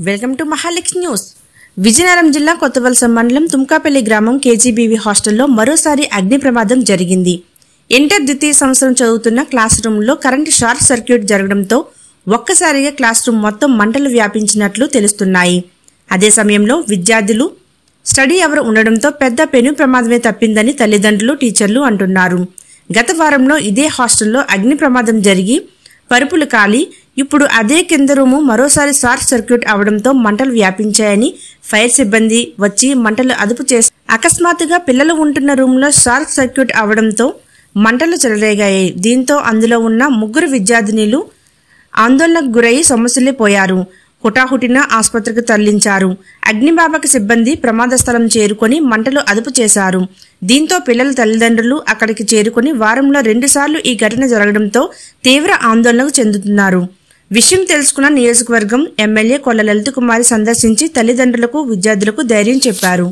Welcome to Mahalakshmi news. Vizianagaram జిల్లా కొత్తవలస మండలం తుమ్కాపల్లి గ్రామం కేజీబీవీ హాస్టల్లో మరోసారి అగ్ని ప్రమాదం జరిగింది. ఇంటర్ ద్వితీయ సంవత్సరం చదువుతున్న క్లాస్ రూమ్లో కరెంటు షార్ట్ సర్క్యూట్ జరగడంతో ఒక్కసారిగా క్లాస్ రూమ్ మొత్తం మంటలు వ్యాపించినట్లు తెలుస్తున్నాయి. అదే సమయంలో విద్యార్థులు స్టడీ అవర్ ఉండడంతో పెద్ద పెను ప్రమాదమే తప్పిందని తల్లిదండ్రులు, టీచర్లు అంటున్నారు. గత వారంలో ఇదే హాస్టల్లో అగ్ని ప్రమాదం జరిగి పరుపులు కాలి ఇప్పుడు అదే కింద రూము మరోసారి షార్ట్ సర్క్యూట్ అవడంతో మంటలు వ్యాపించాయని ఫైర్ సిబ్బంది వచ్చి మంటలు అదుపు చేసి అకస్మాత్తుగా పిల్లలు ఉంటున్న రూమ్లో షార్ట్ సర్క్యూట్ అవడంతో మంటలు చెలరేగాయి. దీంతో అందులో ఉన్న 3 విద్యార్థినులు ఆందోళనకు గురై సొమ్మసిల్లిపోయారు. హుటాహుటిన ఆసుపత్రికి తరలించారు. అగ్నిమాపక సిబ్బంది ప్రమాద స్థలం చేరుకొని మంటలు అదుపు చేశారు. దీంతో పిల్లల తల్లిదండ్రులు అక్కడికి చేరుకొని వారంలో 2 సార్లు ఈ ఘటన జరగడంతో తీవ్ర ఆందోళనకు చెందుతున్నారు. విషయం తెలుసుకున్న నియోజకవర్గం ఎమ్మెల్యే కొల్ల లలిత కుమారి సందర్శించి తల్లిదండ్రులకు, విద్యార్థులకు ధైర్యం చెప్పారు.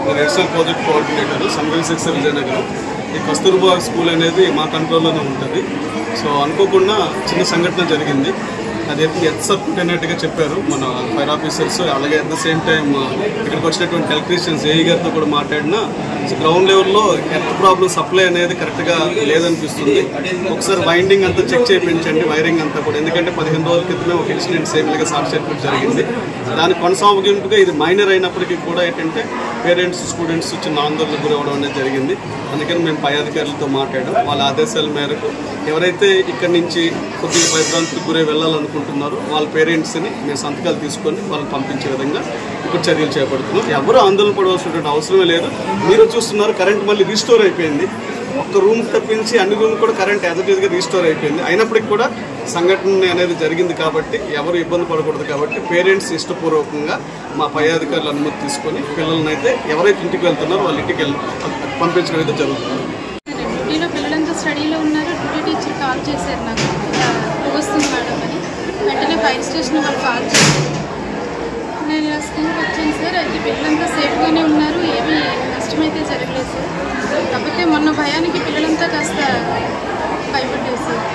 నేను ఎడిషనల్ ప్రాజెక్ట్ కోఆర్డినేటర్ సంఘం సెక్టర్ విజయనగరం. ఈ కస్తూర్బా స్కూల్ అనేది మా కంట్రోల్లోనే ఉంటుంది. సో అనుకోకుండా చిన్న సంఘటన జరిగింది. అది ఎర్త్ సర్క్యూట్ అన్నట్టుగా చెప్పారు మన ఫైర్ ఆఫీసర్స్. అలాగే అట్ ద సేమ్ టైం ఇక్కడికి వచ్చినటువంటి ఎలక్ట్రీషియన్స్ ఏఈ గారితో కూడా మాట్లాడినా గ్రౌండ్ లెవెల్లో ఎర్త్ ప్రాబ్లం సప్లై అనేది కరెక్ట్గా లేదనిపిస్తుంది. ఒకసారి వైండింగ్ అంతా చెక్ చేయించండి, వైరింగ్ అంతా కూడా. ఎందుకంటే 15 రోజుల క్రితమే ఒక ఇన్సిడెంట్ సేమ్గా షార్ట్ సర్క్యూట్ జరిగింది. దాని కొనసాగింపుగా ఇది మైనర్ అయినప్పటికీ కూడా ఏంటంటే పేరెంట్స్ స్టూడెంట్స్ చిన్న ఆందోళనకు గురవడం అనేది జరిగింది. అందుకని మేము పై అధికారులతో మాట్లాడాం. వాళ్ళ ఆదేశాల మేరకు ఎవరైతే ఇక్కడి నుంచి కొద్దిగా భయభ్రాంతికి గురై వెళ్ళాలనుకుంటున్నారో వాళ్ళ పేరెంట్స్ని మేము సంతకాలు తీసుకొని వాళ్ళని పంపించే విధంగా ఇప్పుడు చర్యలు చేపడుతున్నాం. ఎవరు ఆందోళన పడవలసినటువంటి అవసరమే లేదు. మీరు చూస్తున్నారు కరెంట్ మళ్ళీ రీస్టోర్ అయిపోయింది. ఒక్క రూమ్ తప్పించి అన్ని రూమ్ కూడా కరెంట్ యాజిటీస్గా రీస్టోర్ అయిపోయింది. అయినప్పటికీ కూడా సంఘటన అనేది జరిగింది కాబట్టి ఎవరు ఇబ్బంది పడకూడదు కాబట్టి పేరెంట్స్ ఇష్టపూర్వకంగా మా పై అధికారులు అనుమతి తీసుకొని పిల్లల్ని అయితే ఎవరైతే ఇంటికి వెళ్తున్నారో వాళ్ళ ఇంటికి పంపించడం అయితే జరుగుతుంది. డ్యూటీలో పిల్లలంతా స్టడీలో ఉన్నారు. డ్యూటీ టీచర్ కాల్ చేశారు నాకు, వస్తుంది మేడం అని. వెంటనే ఫైర్ స్టేషన్ వాళ్ళు కాల్ చేశారు. నేను ఇలా స్కూల్కి వచ్చాను సార్. అది పిల్లలంతా సేఫ్గానే ఉన్నారు, ఏమీ నష్టమైతే జరగలేదు సార్. కాకపోతే మొన్న భయానికి పిల్లలంతా కాస్త భయపడ్డారు సార్.